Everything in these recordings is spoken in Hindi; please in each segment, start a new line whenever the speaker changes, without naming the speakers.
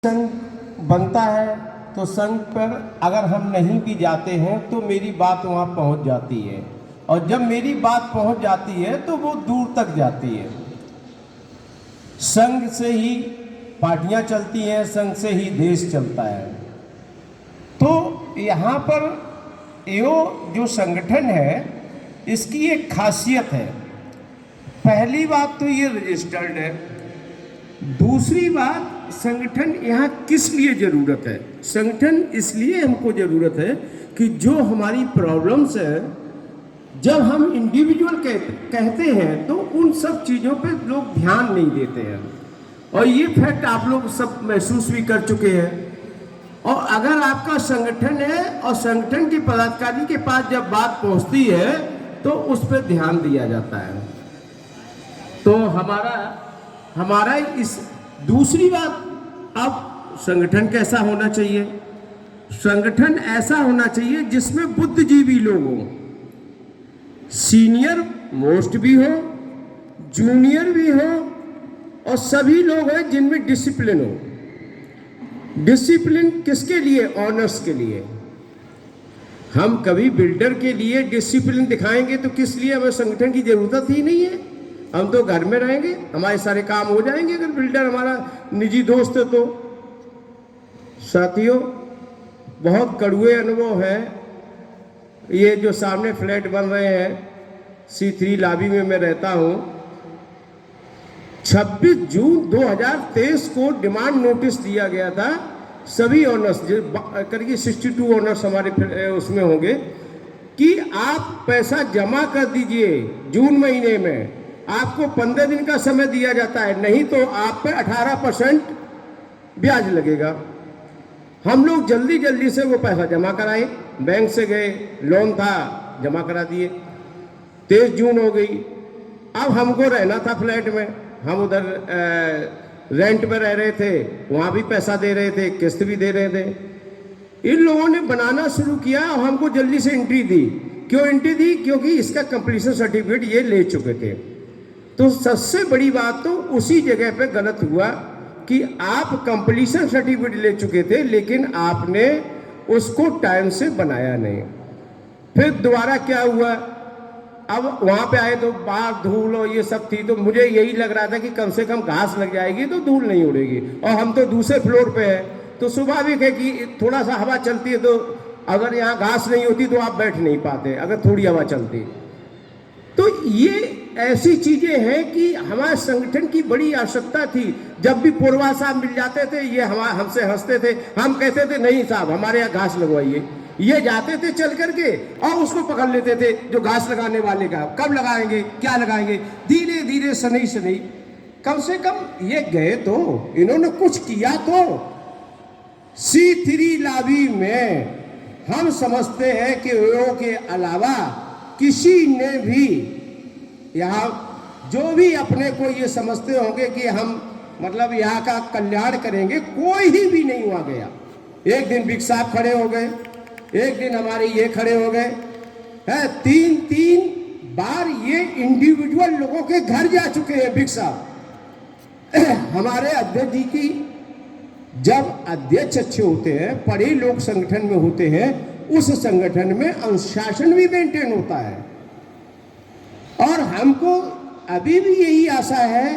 संघ बनता है तो संघ पर अगर हम नहीं भी जाते हैं तो मेरी बात वहाँ पहुँच जाती है, और जब मेरी बात पहुँच जाती है तो वो दूर तक जाती है। संघ से ही पार्टियाँ चलती हैं, संघ से ही देश चलता है। तो यहाँ पर यो जो संगठन है इसकी एक खासियत है। पहली बात तो ये रजिस्टर्ड है। दूसरी बात, संगठन यहाँ किस लिए ज़रूरत है? संगठन इसलिए हमको ज़रूरत है कि जो हमारी प्रॉब्लम्स है, जब हम इंडिविजुअल कहते हैं तो उन सब चीज़ों पे लोग ध्यान नहीं देते हैं, और ये फैक्ट आप लोग सब महसूस भी कर चुके हैं। और अगर आपका संगठन है और संगठन के पदाधिकारी के पास जब बात पहुंचती है तो उस पर ध्यान दिया जाता है। तो हमारा इस दूसरी बात, अब संगठन कैसा होना चाहिए? संगठन ऐसा होना चाहिए जिसमें बुद्धिजीवी लोग हों, सीनियर मोस्ट भी हो, जूनियर भी हो, और सभी लोग हैं जिनमें डिसिप्लिन हो। डिसिप्लिन किसके लिए? ऑनर्स के लिए। हम कभी बिल्डर के लिए डिसिप्लिन दिखाएंगे तो किस लिए? हमें संगठन की जरूरत ही नहीं है, हम तो घर में रहेंगे, हमारे सारे काम हो जाएंगे अगर बिल्डर हमारा निजी दोस्त है तो। साथियों, बहुत कड़वे अनुभव है। ये जो सामने फ्लैट बन रहे हैं, C3 लॉबी में मैं रहता हूँ, 26 जून 2023 को डिमांड नोटिस दिया गया था सभी ऑनर्स, करीब 62 ऑनर्स हमारे उसमें होंगे, कि आप पैसा जमा कर दीजिए जून महीने में। आपको 15 दिन का समय दिया जाता है, नहीं तो आप पे 18% ब्याज लगेगा। हम लोग जल्दी जल्दी से वो पैसा जमा कराए, बैंक से गए, लोन था, जमा करा दिए। 23 जून हो गई। अब हमको रहना था फ्लैट में, हम उधर रेंट पे रह रहे थे, वहाँ भी पैसा दे रहे थे, किस्त भी दे रहे थे। इन लोगों ने बनाना शुरू किया और हमको जल्दी से एंट्री दी। क्यों एंट्री दी? क्योंकि इसका कंप्लीशन सर्टिफिकेट ये ले चुके थे। तो सबसे बड़ी बात तो उसी जगह पे गलत हुआ कि आप कंप्लीशन सर्टिफिकेट ले चुके थे, लेकिन आपने उसको टाइम से बनाया नहीं। फिर दोबारा क्या हुआ? अब वहाँ पे आए तो बाहर धूल और ये सब थी, तो मुझे यही लग रहा था कि कम से कम घास लग जाएगी तो धूल नहीं उड़ेगी, और हम तो दूसरे फ्लोर पे हैं तो स्वाभाविक है कि थोड़ा सा हवा चलती है, तो अगर यहाँ घास नहीं होती तो आप बैठ नहीं पाते अगर थोड़ी हवा चलती। तो ये ऐसी चीजें हैं कि हमारे संगठन की बड़ी आवश्यकता थी। जब भी पूर्वा साहब मिल जाते थे, ये हमसे हंसते थे, हम कहते थे नहीं साहब हमारे यहाँ घास लगवाइए। ये जाते थे चल करके और उसको पकड़ लेते थे जो घास लगाने वाले का, कब लगाएंगे, क्या लगाएंगे। धीरे धीरे सनई कम से कम ये गए तो इन्होंने कुछ किया तो। C3 लॉबी में हम समझते हैं कि वो के अलावा किसी ने भी यहाँ जो भी अपने को ये समझते होंगे कि हम मतलब यहाँ का कल्याण करेंगे, कोई ही भी नहीं हुआ गया। एक दिन बिग साहब खड़े हो गए, एक दिन हमारे ये खड़े हो गए हैं, 3 बार ये इंडिविजुअल लोगों के घर जा चुके हैं बिग साहब। हमारे अध्यक्ष जी की, जब अध्यक्ष अच्छे होते हैं, पढ़े लोग संगठन में होते हैं, उस संगठन में अनुशासन भी मेंटेन होता है। और हमको अभी भी यही आशा है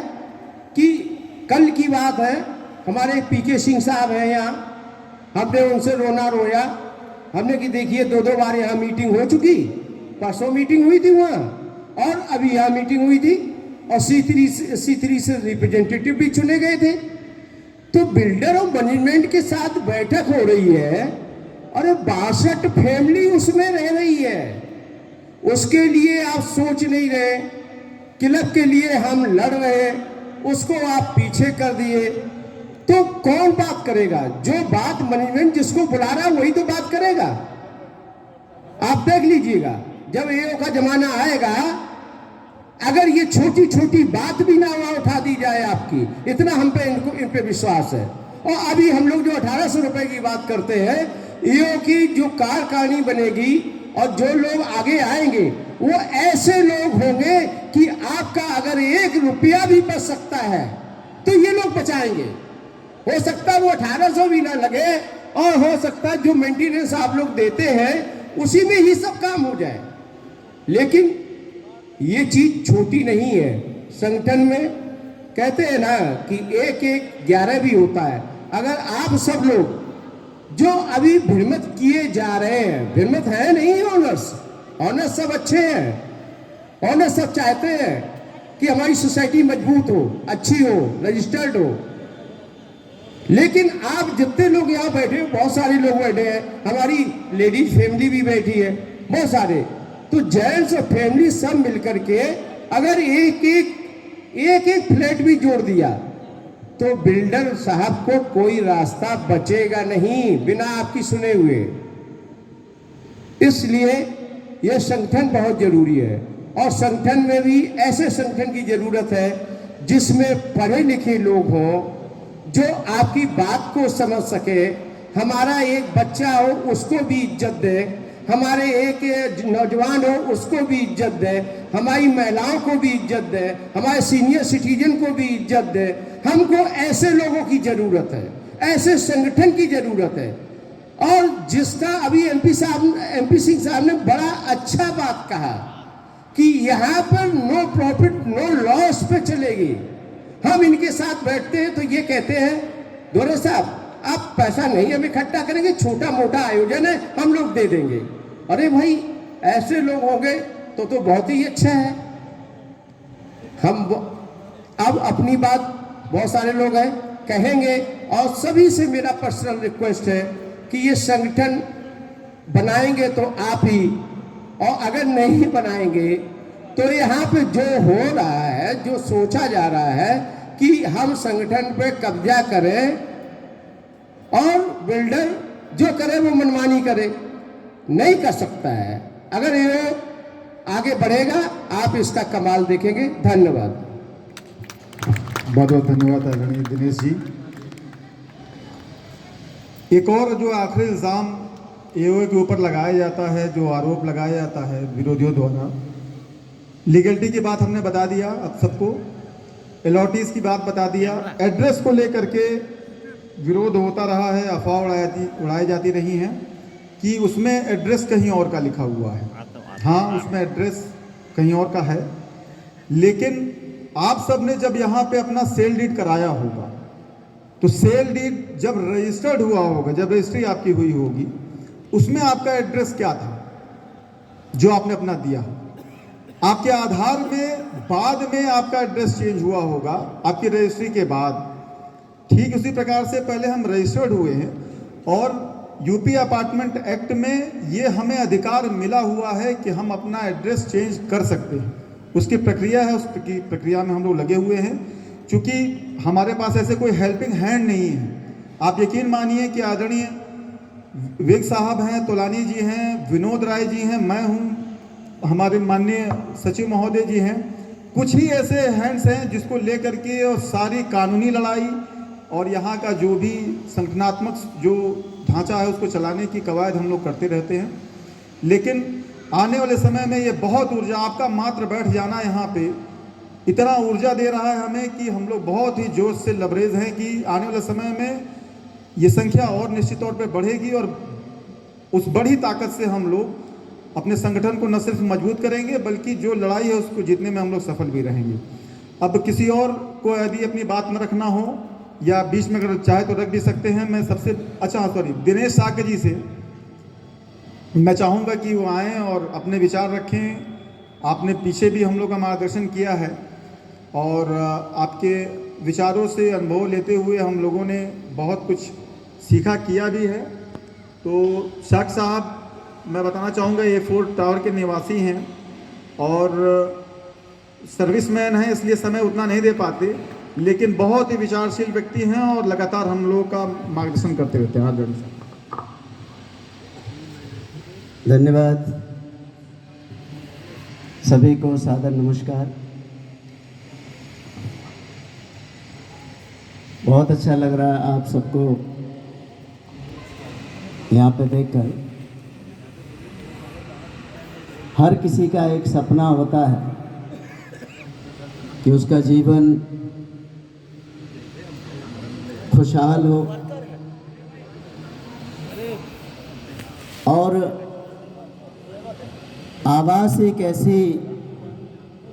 कि कल की बात है, हमारे PK सिंह साहब हैं यहाँ, हमने उनसे रोना रोया, हमने कि देखिए 2 बार यहाँ मीटिंग हो चुकी, परसों मीटिंग हुई थी वहाँ, और अभी यहाँ मीटिंग हुई थी, और C3 से रिप्रेजेंटेटिव भी चुने गए थे। तो बिल्डर और मैनेजमेंट के साथ बैठक हो रही है, और 62 फैमिली उसमें रह रही है। उसके लिए आप सोच नहीं रहे, क्लब के लिए हम लड़ रहे, उसको आप पीछे कर दिए, तो कौन बात करेगा? जो बात मैनेजमेंट जिसको बुला रहा है वही तो बात करेगा। आप देख लीजिएगा, जब AO का जमाना आएगा, अगर ये छोटी छोटी बात भी ना उठा दी जाए आपकी, इतना हम पे इन पे विश्वास है। और अभी हम लोग जो 1800 रुपए की बात करते हैं, AO की जो कार्यकारिणी बनेगी और जो लोग आगे आएंगे वो ऐसे लोग होंगे कि आपका अगर 1 रुपया भी बच सकता है तो ये लोग बचाएंगे। हो सकता है वो 1800 भी ना लगे, और हो सकता है जो मेंटेनेंस आप लोग देते हैं उसी में ही सब काम हो जाए। लेकिन ये चीज छोटी नहीं है। संगठन में कहते हैं ना कि 1-1-11 भी होता है। अगर आप सब लोग जो अभी भिड़मत किए जा रहे हैं, भिड़मत है नहीं, ऑनर्स सब अच्छे हैं, ऑनर्स सब चाहते हैं कि हमारी सोसाइटी मजबूत हो, अच्छी हो, रजिस्टर्ड हो। लेकिन आप जितने लोग यहाँ बैठे हो, बहुत सारे लोग बैठे हैं, हमारी लेडीज फैमिली भी बैठी है, बहुत सारे, तो जेंट्स और फैमिली सब मिलकर के अगर एक फ्लैट भी जोड़ दिया तो बिल्डर साहब को कोई रास्ता बचेगा नहीं बिना आपकी सुने हुए। इसलिए यह संगठन बहुत जरूरी है, और संगठन में भी ऐसे संगठन की जरूरत है जिसमें पढ़े लिखे लोग हों, जो आपकी बात को समझ सके। हमारा एक बच्चा हो उसको भी इज्जत दे, हमारे एक नौजवान हो उसको भी इज्जत दे, हमारी महिलाओं को भी इज्जत दे, हमारे सीनियर सिटीजन को भी इज्जत दे। हमको ऐसे लोगों की जरूरत है, ऐसे संगठन की जरूरत है। और जिसका अभी एमपी सिंह साहब ने बड़ा अच्छा बात कहा कि यहाँ पर नो प्रॉफिट नो लॉस पे चलेगी। हम इनके साथ बैठते हैं तो ये कहते हैं, दोरे साहब आप पैसा नहीं हम इकट्ठा करेंगे, छोटा मोटा आयोजन है हम लोग दे देंगे। अरे भाई ऐसे लोग होंगे तो बहुत ही अच्छा है। हम अब अपनी बात, बहुत सारे लोग हैं कहेंगे, और सभी से मेरा पर्सनल रिक्वेस्ट है कि ये संगठन बनाएंगे तो आप ही, और अगर नहीं बनाएंगे तो यहाँ पे जो हो रहा है, जो सोचा जा रहा है कि हम संगठन पे कब्जा करें और बिल्डर जो करे वो मनमानी करे, नहीं कर सकता है। अगर ये आगे बढ़ेगा आप इसका कमाल देखेंगे। धन्यवाद।
बहुत बहुत धन्यवाद आदरणीय दिनेश जी। एक और जो आखिरी इल्ज़ाम एओए के ऊपर लगाया जाता है, जो आरोप लगाया जाता है विरोधियों द्वारा, लीगलिटी की बात हमने बता दिया अब सबको, अलॉटीज की बात बता दिया, एड्रेस को लेकर के विरोध होता रहा है, अफवाह उड़ाई जाती रही हैं कि उसमें एड्रेस कहीं और का लिखा हुआ है। हाँ, उसमें एड्रेस कहीं और का है, लेकिन आप सब ने जब यहाँ पे अपना सेल डीड कराया होगा तो सेल डीड जब रजिस्टर्ड हुआ होगा, जब रजिस्ट्री आपकी हुई होगी, उसमें आपका एड्रेस क्या था जो आपने अपना दिया। आपके आधार में बाद में आपका एड्रेस चेंज हुआ होगा आपकी रजिस्ट्री के बाद। ठीक उसी प्रकार से पहले हम रजिस्टर्ड हुए हैं और यूपी अपार्टमेंट एक्ट में ये हमें अधिकार मिला हुआ है कि हम अपना एड्रेस चेंज कर सकते हैं। उसकी प्रक्रिया है, उस प्रक्रिया में हम लोग लगे हुए हैं। चूँकि हमारे पास ऐसे कोई हेल्पिंग हैंड नहीं है, आप यकीन मानिए कि आदरणीय विवेक साहब हैं, तोलानी जी हैं, विनोद राय जी हैं, मैं हूँ, हमारे माननीय सचिव महोदय जी हैं, कुछ ही ऐसे हैंड्स हैं जिसको लेकर के और सारी कानूनी लड़ाई और यहाँ का जो भी संगठनात्मक जो ढांचा है उसको चलाने की कवायद हम लोग करते रहते हैं। लेकिन आने वाले समय में ये बहुत ऊर्जा, आपका मात्र बैठ जाना यहाँ पे इतना ऊर्जा दे रहा है हमें कि हम लोग बहुत ही जोश से लबरेज हैं कि आने वाले समय में ये संख्या और निश्चित तौर पे बढ़ेगी और उस बड़ी ताकत से हम लोग अपने संगठन को न सिर्फ मजबूत करेंगे बल्कि जो लड़ाई है उसको जीतने में हम लोग सफल भी रहेंगे। अब किसी और को यदि अपनी बात में रखना हो या बीच में अगर चाहे तो रख भी सकते हैं। मैं सबसे दिनेश साके जी से मैं चाहूँगा कि वो आएँ और अपने विचार रखें। आपने पीछे भी हम लोग का मार्गदर्शन किया है और आपके विचारों से अनुभव लेते हुए हम लोगों ने बहुत कुछ सीखा किया भी है। तो शाक साहब, मैं बताना चाहूँगा ये 4 टावर के निवासी हैं और सर्विसमैन हैं, इसलिए समय उतना नहीं दे पाते, लेकिन बहुत ही विचारशील व्यक्ति हैं और लगातार हम लोगों का मार्गदर्शन करते रहते हैं। आदरणीय साहब,
धन्यवाद। सभी को सादर नमस्कार। बहुत अच्छा लग रहा है आप सबको यहाँ पे देखकर। हर किसी का एक सपना होता है कि उसका जीवन खुशहाल हो और आवास एक ऐसी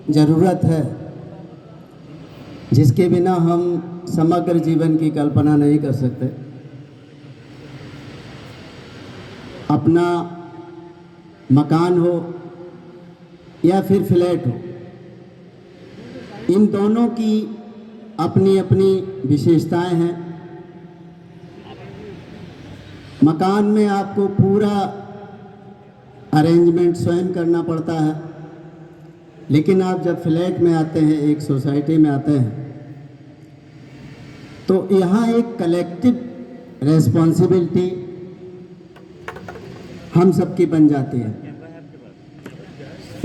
ज़रूरत है जिसके बिना हम समग्र जीवन की कल्पना नहीं कर सकते। अपना मकान हो या फिर फ्लैट हो, इन दोनों की अपनी अपनी विशेषताएं हैं। मकान में आपको पूरा अरेंजमेंट स्वयं करना पड़ता है, लेकिन आप जब फ्लैट में आते हैं, एक सोसाइटी में आते हैं, तो यहाँ एक कलेक्टिव रेस्पॉन्सिबिलिटी हम सबकी बन जाती है।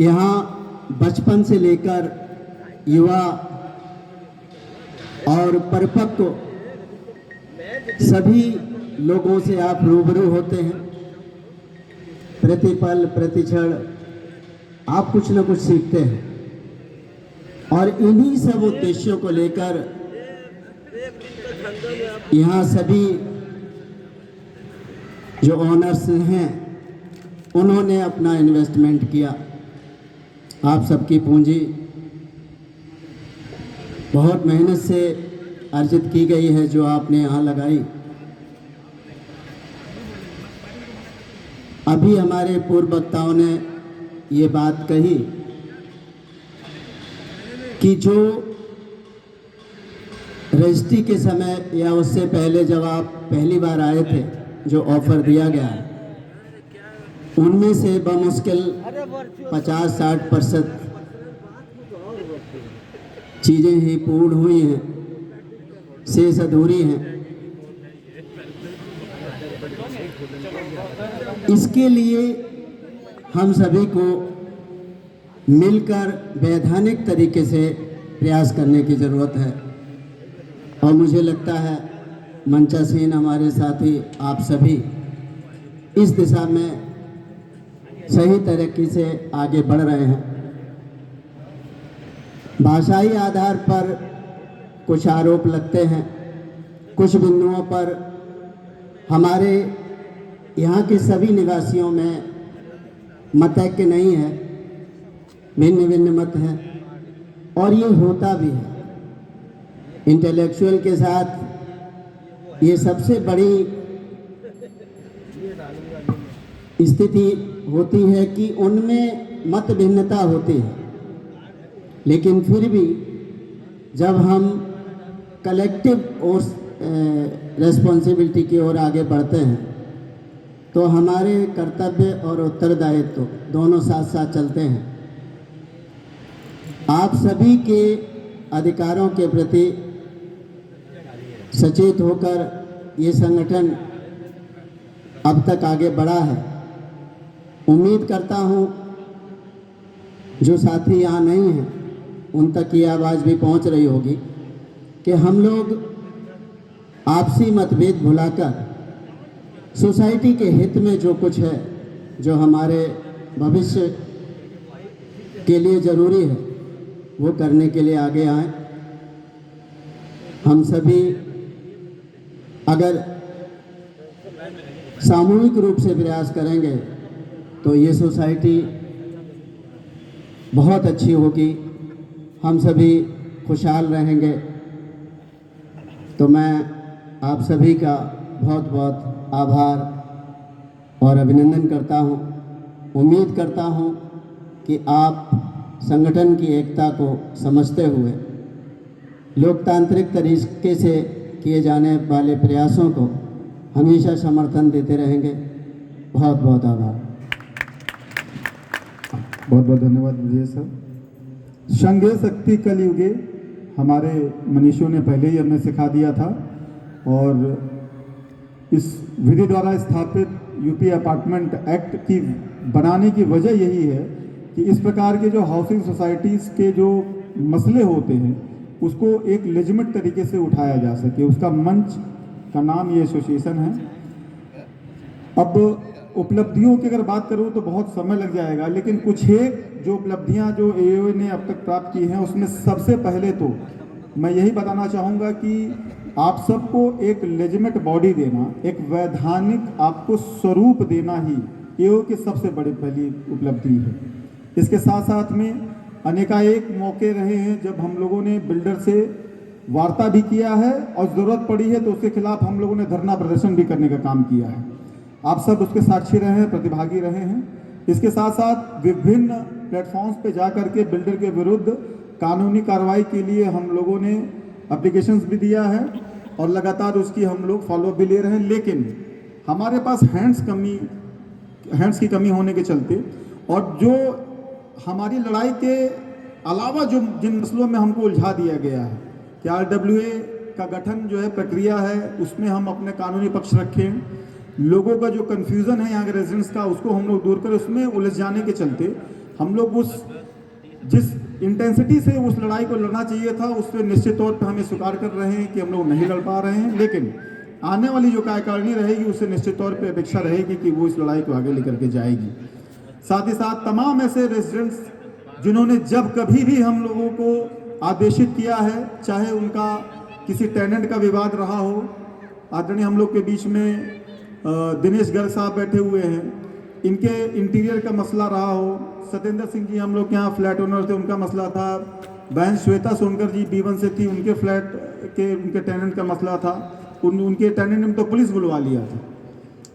यहाँ बचपन से लेकर युवा और परिपक्व सभी लोगों से आप रूबरू होते हैं। प्रतिपल प्रतिक्षण आप कुछ न कुछ सीखते हैं और इन्हीं सब उद्देश्यों को लेकर यहाँ सभी जो ओनर्स हैं उन्होंने अपना इन्वेस्टमेंट किया। आप सबकी पूंजी बहुत मेहनत से अर्जित की गई है जो आपने यहाँ लगाई। अभी हमारे पूर्व वक्ताओं ने ये बात कही कि जो रजिस्ट्री के समय या उससे पहले जब आप पहली बार आए थे, जो ऑफर दिया गया है, उनमें से बमुश्किल 50-60% चीज़ें ही पूर्ण हुई हैं, शेष अधूरी हैं। इसके लिए हम सभी को मिलकर वैधानिक तरीके से प्रयास करने की ज़रूरत है और मुझे लगता है मंचासीन हमारे साथी आप सभी इस दिशा में सही तरीके से आगे बढ़ रहे हैं। भाषाई आधार पर कुछ आरोप लगते हैं, कुछ बिंदुओं पर हमारे यहाँ के सभी निवासियों में मतैक्य नहीं है, भिन्न भिन्न मत हैं और ये होता भी है। इंटेलेक्चुअल के साथ ये सबसे बड़ी स्थिति होती है कि उनमें मत भिन्नता होती है, लेकिन फिर भी जब हम कलेक्टिव और रेस्पॉन्सिबिलिटी की ओर आगे बढ़ते हैं तो हमारे कर्तव्य और उत्तरदायित्व दोनों साथ साथ चलते हैं। आप सभी के अधिकारों के प्रति सचेत होकर ये संगठन अब तक आगे बढ़ा है। उम्मीद करता हूँ जो साथी यहाँ नहीं हैं उन तक ये आवाज़ भी पहुँच रही होगी कि हम लोग आपसी मतभेद भुलाकर सोसाइटी के हित में जो कुछ है, जो हमारे भविष्य के लिए ज़रूरी है, वो करने के लिए आगे आएं। हम सभी अगर सामूहिक रूप से प्रयास करेंगे तो ये सोसाइटी बहुत अच्छी होगी, हम सभी खुशहाल रहेंगे। तो मैं आप सभी का बहुत बहुत आभार और अभिनंदन करता हूँ। उम्मीद करता हूँ कि आप संगठन की एकता को समझते हुए लोकतांत्रिक तरीके से किए जाने वाले प्रयासों को हमेशा समर्थन देते रहेंगे। बहुत बहुत आभार।
बहुत बहुत धन्यवाद विजय सर। संघे शक्ति कलयुगे हमारे मनीषों ने पहले ही हमें सिखा दिया था और इस विधि द्वारा स्थापित यूपी अपार्टमेंट एक्ट की बनाने की वजह यही है कि इस प्रकार के जो हाउसिंग सोसाइटीज़ के जो मसले होते हैं उसको एक लेजिटिमेट तरीके से उठाया जा सके। उसका मंच का नाम ये एसोसिएशन है। अब उपलब्धियों की अगर बात करूँ तो बहुत समय लग जाएगा, लेकिन कुछ एक जो उपलब्धियां जो एओए ने अब तक प्राप्त की हैं उसमें सबसे पहले तो मैं यही बताना चाहूँगा कि आप सबको एक लेजिमेट बॉडी देना, एक वैधानिक आपको स्वरूप देना ही एओ की सबसे बड़ी पहली उपलब्धि है। इसके साथ साथ में अनेकाएक मौके रहे हैं जब हम लोगों ने बिल्डर से वार्ता भी किया है और ज़रूरत पड़ी है तो उसके खिलाफ हम लोगों ने धरना प्रदर्शन भी करने का काम किया है। आप सब उसके साक्षी रहे हैं, प्रतिभागी रहे हैं। इसके साथ साथ विभिन्न प्लेटफॉर्म्स पे जा कर के बिल्डर के विरुद्ध कानूनी कार्रवाई के लिए हम लोगों ने एप्लीकेशंस भी दिया है और लगातार उसकी हम लोग फॉलोअप भी ले रहे हैं। लेकिन हमारे पास हैंड्स की कमी होने के चलते और जो हमारी लड़ाई के अलावा जो जिन मसलों में हमको उलझा दिया गया है कि RWA का गठन जो है प्रक्रिया है, उसमें हम अपने कानूनी पक्ष रखें, लोगों का जो कन्फ्यूज़न है यहाँ के रेजिडेंट्स का उसको हम लोग दूर करें, उसमें उलझ जाने के चलते हम लोग जिस इंटेंसिटी से उस लड़ाई को लड़ना चाहिए था उस पर निश्चित तौर पर हमें स्वीकार कर रहे हैं कि हम लोग नहीं लड़ पा रहे हैं। लेकिन आने वाली जो कार्यकारिणी रहेगी उससे निश्चित तौर पर अपेक्षा रहेगी कि वो इस लड़ाई को आगे लेकर के जाएगी। साथ ही साथ तमाम ऐसे रेजिडेंट्स जिन्होंने जब कभी भी हम लोगों को आदेशित किया है, चाहे उनका किसी टेनेंट का विवाद रहा हो, आदरणीय हम लोग के बीच में दिनेश गर्ग साहब बैठे हुए हैं, इनके इंटीरियर का मसला रहा हो, सत्येंद्र सिंह जी हम लोग के यहाँ फ्लैट ओनर थे, उनका मसला था, बहन श्वेता सोनकर जी B1 से थी, उनके फ्लैट के उनके टेनेंट का मसला था, उनके टेनेंट ने तो पुलिस बुलवा लिया था।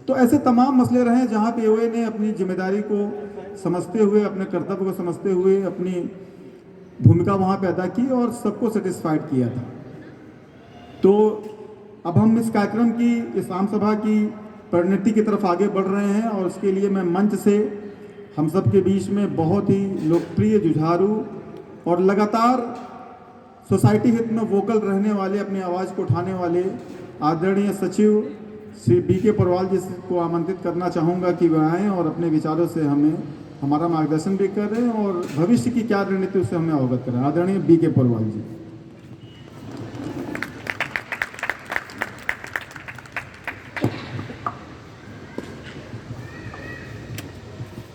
तो ऐसे तमाम मसले रहे जहाँ पे एओए ने अपनी जिम्मेदारी को समझते हुए, अपने कर्तव्य को समझते हुए अपनी भूमिका वहाँ पे अदा की और सबको सेटिस्फाइड किया था। तो अब हम इस कार्यक्रम की, इस आम सभा की परिणति की तरफ आगे बढ़ रहे हैं और उसके लिए मैं मंच से हम सब के बीच में बहुत ही लोकप्रिय, जुझारू और लगातार सोसाइटी हित में वोकल रहने वाले, अपनी आवाज़ को उठाने वाले आदरणीय सचिव श्री BK पुरवाल जी को आमंत्रित करना चाहूँगा कि वह आएँ और अपने विचारों से हमारा मार्गदर्शन भी करें और भविष्य की क्या रणनीति उससे हमें अवगत करें। आदरणीय BK Purwal ji.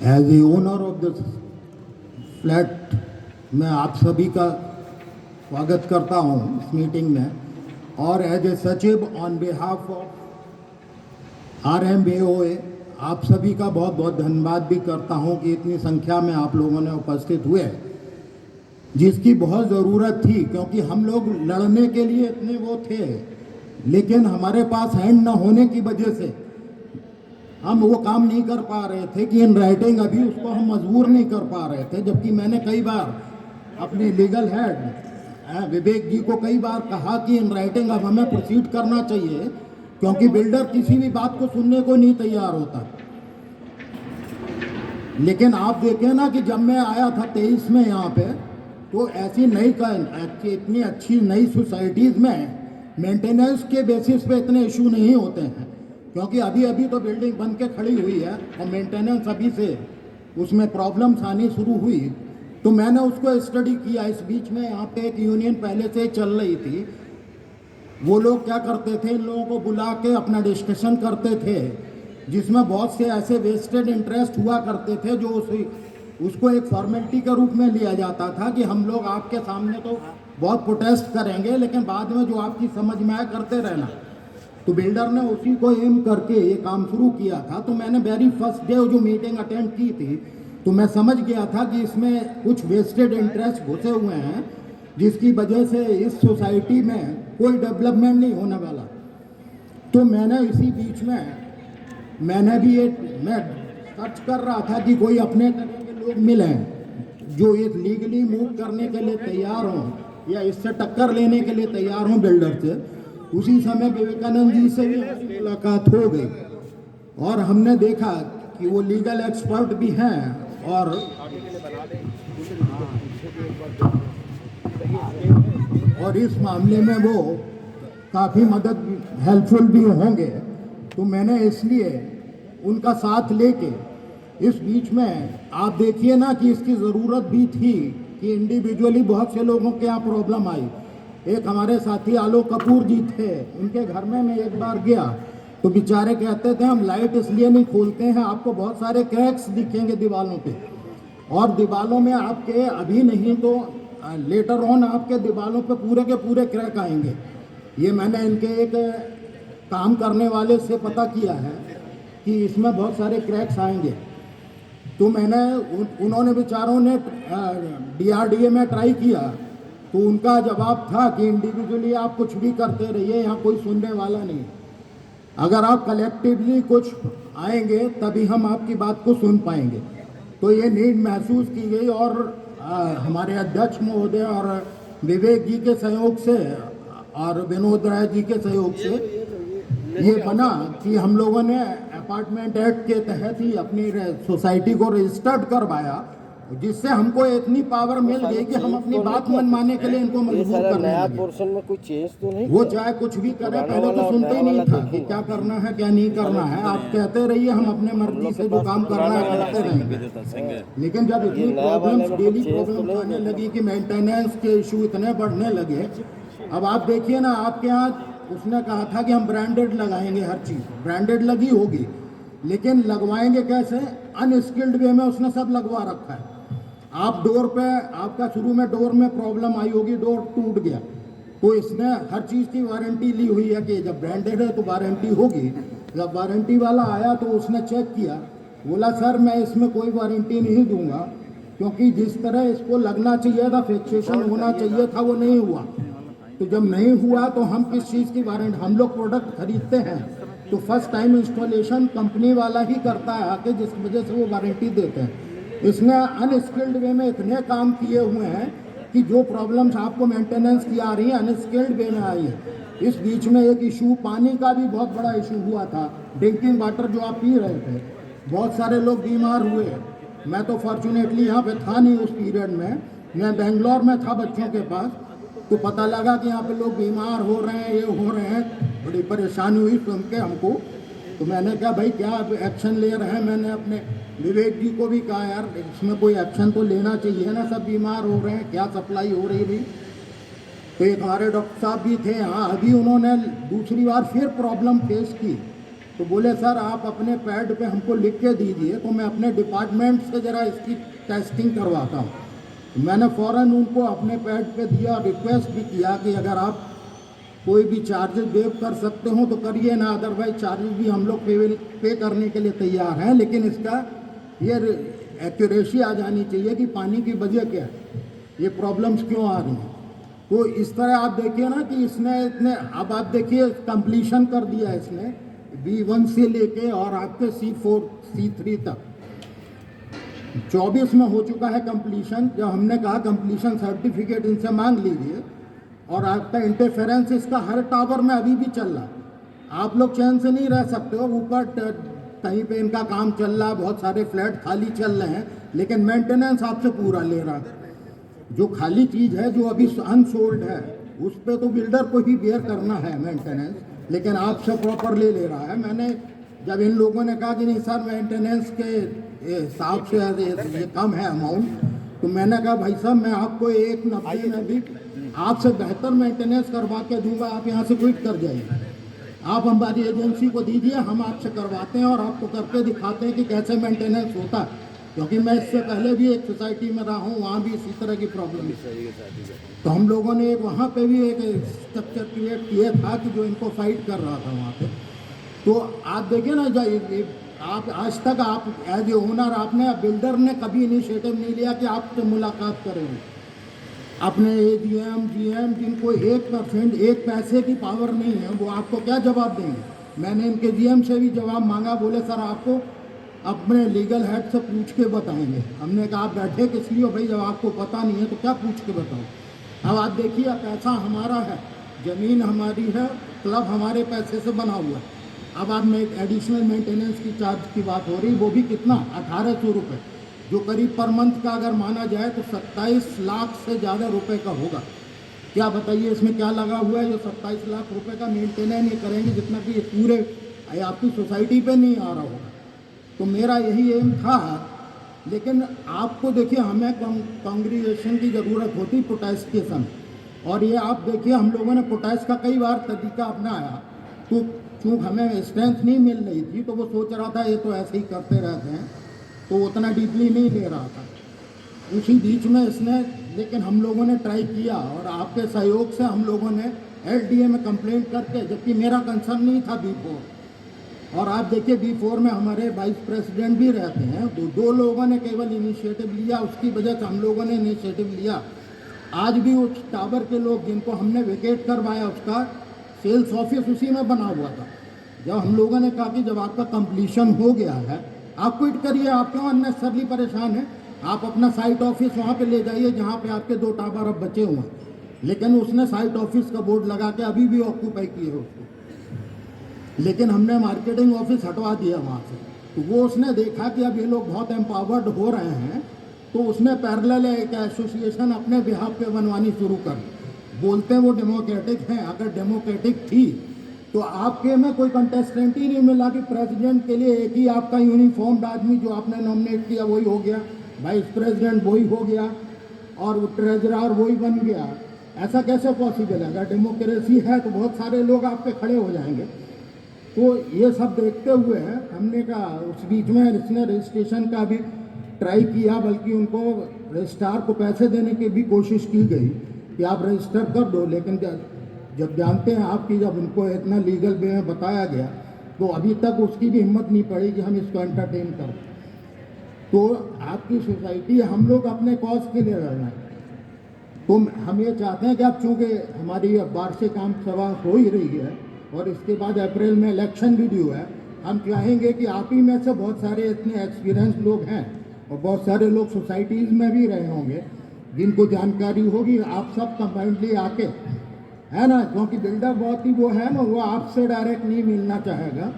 As a owner of this flat मैं आप सभी का स्वागत करता हूं इस मीटिंग में, और एज ए सचिव ऑन बिहाफ ऑफ RMAOA आप सभी का बहुत बहुत धन्यवाद भी करता हूं कि इतनी संख्या में आप लोगों ने उपस्थित हुए, जिसकी बहुत ज़रूरत थी, क्योंकि हम लोग लड़ने के लिए इतने वो थे, लेकिन हमारे पास हैंड न होने की वजह से हम वो काम नहीं कर पा रहे थे कि इन राइटिंग अभी उसको हम मजबूर नहीं कर पा रहे थे। जबकि मैंने कई बार अपने लीगल हेड विवेक जी को कई बार कहा कि इन राइटिंग अब हमें प्रोसीड करना चाहिए, क्योंकि बिल्डर किसी भी बात को सुनने को नहीं तैयार होता। लेकिन आप देखें ना कि जब मैं आया था 23 में यहाँ पे, तो ऐसी इतनी अच्छी नई सोसाइटीज़ में मेंटेनेंस के बेसिस पे इतने इशू नहीं होते हैं, क्योंकि अभी तो बिल्डिंग बन के खड़ी हुई है और मेंटेनेंस अभी से उसमें प्रॉब्लम्स आनी शुरू हुई। तो मैंने उसको स्टडी किया। इस बीच में यहाँ पे एक यूनियन पहले से चल रही थी, वो लोग क्या करते थे, इन लोगों को बुला के अपना डिस्कशन करते थे, जिसमें बहुत से ऐसे वेस्टेड इंटरेस्ट हुआ करते थे जो उसको एक फॉर्मेलिटी के रूप में लिया जाता था कि हम लोग आपके सामने तो बहुत प्रोटेस्ट करेंगे, लेकिन बाद में जो आपकी समझ में आए करते रहना। तो बिल्डर ने उसी को एम करके ये काम शुरू किया था। तो मैंने वेरी फर्स्ट डे जो मीटिंग अटेंड की थी, तो मैं समझ गया था कि इसमें कुछ वेस्टेड इंटरेस्ट घुसे हुए हैं, जिसकी वजह से इस सोसाइटी में कोई डेवलपमेंट नहीं होने वाला। तो मैंने इसी बीच में मैं सर्च कर रहा था कि कोई अपने तरह के लोग मिलें जो ये लीगली मूव करने के लिए तैयार हों या इससे टक्कर लेने के लिए तैयार हों बिल्डर से। उसी समय विवेकानंद जी से भी हमारी मुलाकात हो गई और हमने देखा कि वो लीगल एक्सपर्ट भी हैं और इस मामले में वो काफ़ी मदद हेल्पफुल भी होंगे। तो मैंने इसलिए उनका साथ लेके इस बीच में आप देखिए ना कि इसकी ज़रूरत भी थी कि इंडिविजुअली बहुत से लोगों के यहाँ प्रॉब्लम आई। एक हमारे साथी आलोक कपूर जी थे, उनके घर में मैं एक बार गया तो बेचारे कहते थे हम लाइट इसलिए नहीं खोलते हैं, आपको बहुत सारे क्रैक्स दिखेंगे दीवारों पे, और दीवारों में आपके अभी नहीं तो लेटर ऑन आपके दीवारों पे पूरे के पूरे क्रैक आएंगे। ये मैंने इनके एक काम करने वाले से पता किया है कि इसमें बहुत सारे क्रैक्स आएंगे। तो मैंने उन्होंने बेचारों ने DRDA में ट्राई किया, तो उनका जवाब था कि इंडिविजुअली आप कुछ भी करते रहिए, यहाँ कोई सुनने वाला नहीं। अगर आप कलेक्टिवली कुछ आएंगे तभी हम आपकी बात को सुन पाएंगे। तो ये नीड महसूस की गई और हमारे अध्यक्ष महोदय और विवेक जी के सहयोग से और विनोद राय जी के सहयोग से ये बना कि हम लोगों ने अपार्टमेंट एक्ट के तहत ही अपनी सोसाइटी को रजिस्टर्ड करवाया, जिससे हमको इतनी पावर मिल गई कि हम अपनी बात मनवाने के लिए इनको मजबूर करने लगे।
पोर्शन में कोई चेंज तो नहीं,
वो चाहे कुछ भी करे, पहले तो सुनते ही नहीं था कि क्या करना है क्या नहीं करना है। आप कहते रहिए, हम अपने मर्जी से जो काम करना है करते रहेंगे। लेकिन जब इतनी प्रॉब्लम्स, डेली प्रॉब्लम आने लगी कि मेंटेनेंस के इशू इतने बढ़ने लगे, अब आप देखिए ना, आपके यहाँ उसने कहा था कि हम ब्रांडेड लगाएंगे, हर चीज़ ब्रांडेड लगी होगी, लेकिन लगवाएंगे कैसे? अनस्किल्ड वे में उसने सब लगवा रखा है। आप डोर पे, आपका शुरू में डोर में प्रॉब्लम आई होगी, डोर टूट गया, तो इसने हर चीज़ की वारंटी ली हुई है कि जब ब्रांडेड है तो वारंटी होगी। जब वारंटी वाला आया तो उसने चेक किया, बोला सर मैं इसमें कोई वारंटी नहीं दूंगा, क्योंकि जिस तरह इसको लगना चाहिए था, फिक्सेशन होना चाहिए था, वो नहीं हुआ। तो जब नहीं हुआ तो हम किस चीज़ की वारंटी? हम लोग प्रोडक्ट खरीदते हैं तो फर्स्ट टाइम इंस्टॉलेशन कंपनी वाला ही करता है आके, जिस वजह से वो वारंटी देते हैं। इसने अनस्किल्ड वे में इतने काम किए हुए हैं कि जो प्रॉब्लम्स आपको मेंटेनेंस की आ रही है, अनस्किल्ड वे में आई है। इस बीच में एक इशू पानी का भी बहुत बड़ा इशू हुआ था, ड्रिंकिंग वाटर जो आप पी रहे थे, बहुत सारे लोग बीमार हुए। मैं तो फॉर्चुनेटली यहाँ पे था नहीं उस पीरियड में, मैं बेंगलोर में था बच्चों के पास, तो पता लगा कि यहाँ पे लोग बीमार हो रहे हैं, ये हो रहे हैं, बड़ी परेशानी हुई सुन के हमको। तो मैंने कहा भाई क्या एक्शन ले रहे हैं? मैंने अपने विवेक जी को भी कहा यार इसमें कोई एक्शन तो लेना चाहिए ना, सब बीमार हो रहे हैं, क्या सप्लाई हो रही भाई? तो एक हमारे डॉक्टर साहब भी थे यहाँ, अभी उन्होंने दूसरी बार फिर प्रॉब्लम फेस की, तो बोले सर आप अपने पैड पे हमको लिख के दीजिए, तो मैं अपने डिपार्टमेंट से ज़रा इसकी टेस्टिंग करवाता हूँ। मैंने फ़ौरन उनको अपने पैड पे दिया, रिक्वेस्ट भी किया कि अगर आप कोई भी चार्जेस वेव कर सकते हो तो करिए ना, अदरवाइज चार्जेस भी हम लोग पे करने के लिए तैयार हैं, लेकिन इसका ये एक्यूरेसी आ जानी चाहिए कि पानी की वजह क्या है, ये प्रॉब्लम्स क्यों आ रही हैं। तो इस तरह आप देखिए ना कि इसने इतने, अब आप देखिए कंप्लीशन कर दिया इसने B1 से लेके और आपके C4 C3 तक 24 में हो चुका है कंप्लीशन। जब हमने कहा कंप्लीशन सर्टिफिकेट इनसे मांग लीजिए, और आपका इंटरफेरेंस इसका हर टावर में अभी भी चल रहा, आप लोग चैन से नहीं रह सकते हो। ऊपर कहीं पे इनका काम चल रहा, बहुत सारे फ्लैट खाली चल रहे हैं, लेकिन मेंटेनेंस आपसे पूरा ले रहा है। जो खाली चीज़ है, जो अभी अनसोल्ड है, उस पर तो बिल्डर को ही बेयर करना है मेंटेनेंस, लेकिन आपसे प्रॉपर ले रहा है। मैंने जब इन लोगों ने कहा कि नहीं सर मेंटेनेंस के हिसाब से ये कम है अमाउंट, तो मैंने कहा भाई साहब मैं आपको 190 में भी आपसे बेहतर मेंटेनेंस करवा के दूंगा, आप यहाँ से क्विट कर जाइए, आप हमारी एजेंसी को दीजिए, हम आपसे करवाते हैं और आपको करके दिखाते हैं कि कैसे मेंटेनेंस होता है। क्योंकि मैं इससे पहले भी एक सोसाइटी में रहा हूँ, वहाँ भी इसी तरह की प्रॉब्लम है। तो हम लोगों ने वहाँ पे भी एक स्ट्रक्चर क्रिएट किया था कि जो इनको फाइट कर रहा था वहाँ पे। तो आप देखिए ना, आप आज तक आप एज ए ओनर, आपने बिल्डर ने कभी इनिशिएटिव नहीं लिया कि आपसे मुलाकात करें। अपने AGM GM जिनको 1% 1 पैसे की पावर नहीं है, वो आपको क्या जवाब देंगे? मैंने इनके GM से भी जवाब मांगा, बोले सर आपको अपने लीगल हेड से पूछ के बताएंगे। हमने कहा आप बैठे किस लिए भाई, जब आपको पता नहीं है तो क्या पूछ के बताओ। अब आप देखिए, पैसा हमारा है, ज़मीन हमारी है, क्लब हमारे पैसे से बना हुआ है। अब आप में एक एडिशनल मेंटेनेंस की चार्ज की बात हो रही, वो भी कितना, 1800 रुपये, जो करीब पर मंथ का अगर माना जाए तो 27 लाख से ज़्यादा रुपए का होगा। क्या बताइए इसमें क्या लगा हुआ है जो 27 लाख रुपए का मेंटेनेंस नहीं करेंगे, जितना कि पूरे आपकी सोसाइटी पे नहीं आ रहा होगा। तो मेरा यही एम था। लेकिन आपको देखिए, हमें कांग्रीगेशन की ज़रूरत होती पोटैश के समय, और ये आप देखिए हम लोगों ने पोटैश का कई बार तरीका अपनाया, तो चूँकि हमें स्ट्रेंथ नहीं मिल रही थी तो वो सोच रहा था ये तो ऐसे ही करते रहते हैं, तो उतना डीपली नहीं ले रहा था। उसी बीच में इसने, लेकिन हम लोगों ने ट्राई किया और आपके सहयोग से हम लोगों ने एलडीए में कंप्लेंट करके, जबकि मेरा कंसर्न नहीं था B4। और आप देखिए B4 में हमारे वाइस प्रेसिडेंट भी रहते हैं। दो लोगों ने केवल इनिशिएटिव लिया, उसकी वजह से हम लोगों ने इनिशिएटिव लिया। आज भी उस टावर के लोग जिनको हमने वेकेट करवाया, उसका सेल्स ऑफिस उसी में बना हुआ था। जब हम लोगों ने कहा कि जब आपका कंप्लीशन हो गया है, आप क्विट करिए, आप क्यों अननेसेसरली परेशान हैं, आप अपना साइट ऑफिस वहाँ पे ले जाइए जहाँ पे आपके 2 टावर अब बचे हुए हैं। लेकिन उसने साइट ऑफिस का बोर्ड लगा के अभी भी ऑक्यूपाई किए है उसको। लेकिन हमने मार्केटिंग ऑफिस हटवा दिया वहाँ से। तो वो उसने देखा कि अब ये लोग बहुत एम्पावर्ड हो रहे हैं, तो उसने पैरेलल एक एसोसिएशन अपने बिहाफ पे बनवानी शुरू कर दी। बोलते हैं वो डेमोक्रेटिक हैं, अगर डेमोक्रेटिक थी तो आपके में कोई कंटेस्टेंट ही नहीं मिला कि प्रेसिडेंट के लिए एक ही आपका यूनिफॉर्म्ड आदमी जो आपने नॉमिनेट किया वही हो गया, वाइस प्रेसिडेंट वही हो गया और ट्रेजरर वही बन गया। ऐसा कैसे पॉसिबल है? अगर डेमोक्रेसी है तो बहुत सारे लोग आप पे खड़े हो जाएंगे। तो ये सब देखते हुए हमने कहा, उस बीच में इसने रजिस्ट्रेशन का भी ट्राई किया, बल्कि उनको रजिस्ट्रार को पैसे देने की भी कोशिश की गई कि आप रजिस्टर कर दो। लेकिन जब जानते हैं आप कि जब उनको इतना लीगल वे में बताया गया तो अभी तक उसकी भी हिम्मत नहीं पड़ी कि हम इसको एंटरटेन करें। तो आपकी सोसाइटी, हम लोग अपने कॉज के लिए लड़ रहे हैं। तो हम ये चाहते हैं कि अब चूँकि हमारी वार्षिक आम सभा हो ही रही है और इसके बाद अप्रैल में इलेक्शन भी ड्यू है, हम चाहेंगे कि आप ही में से बहुत सारे इतने एक्सपीरियंस लोग हैं और बहुत सारे लोग सोसाइटीज़ में भी रहे होंगे जिनको जानकारी होगी, आप सब कंबाइंडली आके, है ना, क्योंकि बिल्डर बहुत ही वो है ना, वो आपसे डायरेक्ट नहीं मिलना चाहेगा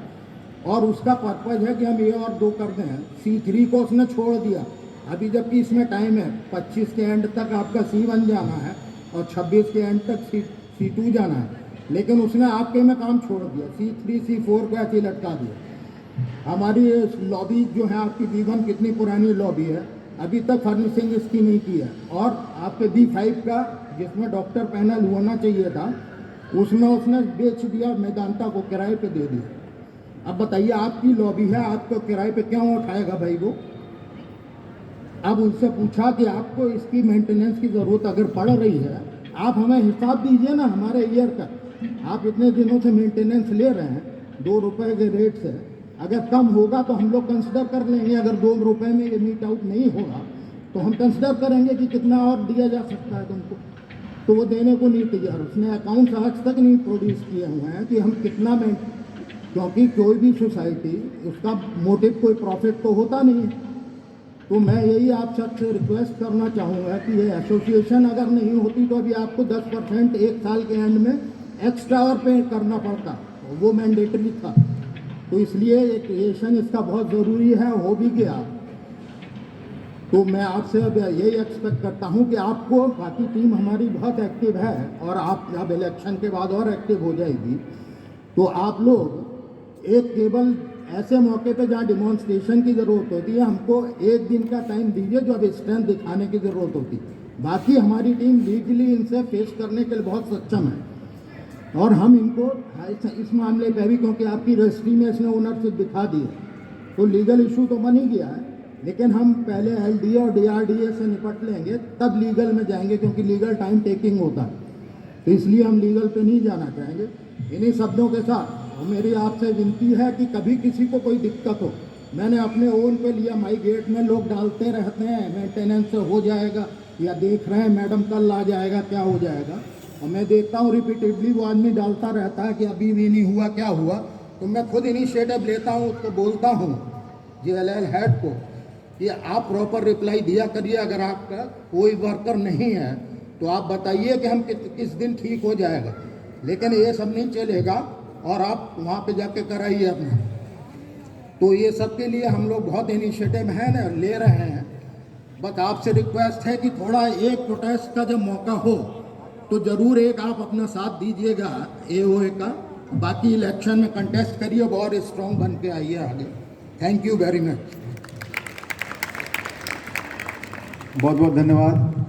और उसका पर्पज़ है कि हम ये और 2 कर दें। C3 को उसने छोड़ दिया अभी, जबकि इसमें टाइम है, 25 के एंड तक आपका C1 जाना है और 26 के एंड तक C2 जाना है, लेकिन उसने आपके में काम छोड़ दिया, C3 C4 को ऐसे लटका दिया। हमारी लॉबी जो है आपकी B1 कितनी पुरानी लॉबी है, अभी तक फर्निशिंग इसकी नहीं की है। और आपके B5 का जिसमें डॉक्टर पैनल होना चाहिए था, उसमें उसने बेच दिया, मेदांता को किराए पे दे दिया। अब बताइए, आपकी लॉबी है, आपको किराए पे क्यों उठाएगा भाई वो? अब उनसे पूछा कि आपको इसकी मेंटेनेंस की ज़रूरत अगर पड़ रही है, आप हमें हिसाब दीजिए ना हमारे ईयर का। आप इतने दिनों से मेंटेनेंस ले रहे हैं 2 रुपये के रेट से, अगर कम होगा तो हम लोग कंसिडर कर लेंगे। अगर 2 रुपये में ये मीट आउट नहीं होगा तो हम कंसिडर करेंगे कि कितना और दिया जा सकता है तुमको। तो वो देने को नहीं तैयार। उसने अकाउंट्स आज तक नहीं प्रोड्यूस किए हुए हैं कि हम कितना क्योंकि कोई भी सोसाइटी, उसका मोटिव कोई प्रॉफिट तो होता नहीं है। तो मैं यही आप सबसे रिक्वेस्ट करना चाहूँगा कि ये एसोसिएशन अगर नहीं होती तो अभी आपको 10% 1 साल के एंड में एक्स्ट्रा और पे करना पड़ता, वो मैंडेटरी था। तो इसलिए ये क्रिएशन इसका बहुत ज़रूरी है, हो भी गया। तो मैं आपसे अब यही एक्सपेक्ट करता हूँ कि आपको, बाकी टीम हमारी बहुत एक्टिव है और आप जब इलेक्शन के बाद और एक्टिव हो जाएगी, तो आप लोग एक केवल ऐसे मौके पे जहाँ डिमॉन्स्ट्रेशन की ज़रूरत होती है, हमको 1 दिन का टाइम दीजिए जो अब स्ट्रेंथ दिखाने की ज़रूरत होती है। बाकी हमारी टीम लीगली इनसे फेस करने के लिए बहुत सक्षम है और हम इनको इस मामले पे भी, क्योंकि आपकी रजिस्ट्री में इसने ओनरशिप दिखा दी है, तो लीगल इशू तो बन ही गया है। लेकिन हम पहले LDA और DRDA से निपट लेंगे, तब लीगल में जाएंगे, क्योंकि लीगल टाइम टेकिंग होता है। तो इसलिए हम लीगल पे नहीं जाना चाहेंगे। इन्हीं शब्दों के साथ मेरी आपसे विनती है कि कभी किसी को कोई दिक्कत हो, मैंने अपने ओन पे लिया, माई गेट में लोग डालते रहते हैं मेंटेनेंस से हो जाएगा, या देख रहे हैं मैडम कल आ जाएगा, क्या हो जाएगा, और मैं देखता हूँ रिपीटेडली वो आदमी डालता रहता है कि अभी भी नहीं हुआ, क्या हुआ। तो मैं खुद इनिशिएटिव लेता हूँ, उसको बोलता हूँ JLL हेड को कि आप प्रॉपर रिप्लाई दिया करिए। अगर आपका कोई वर्कर नहीं है तो आप बताइए कि हम किस दिन ठीक हो जाएगा, लेकिन ये सब नहीं चलेगा और आप वहाँ पे जाके कराइए अपना। तो ये सब के लिए हम लोग बहुत इनिशिएटिव है ना, ले रहे हैं। बस आपसे रिक्वेस्ट है कि थोड़ा एक प्रोटेस्ट का जब मौका हो तो ज़रूर एक आप अपना साथ दीजिएगा AOA का। बाकी इलेक्शन में कंटेस्ट करिए और स्ट्रॉन्ग बन के आइए आगे। Thank you very much.
बहुत बहुत धन्यवाद।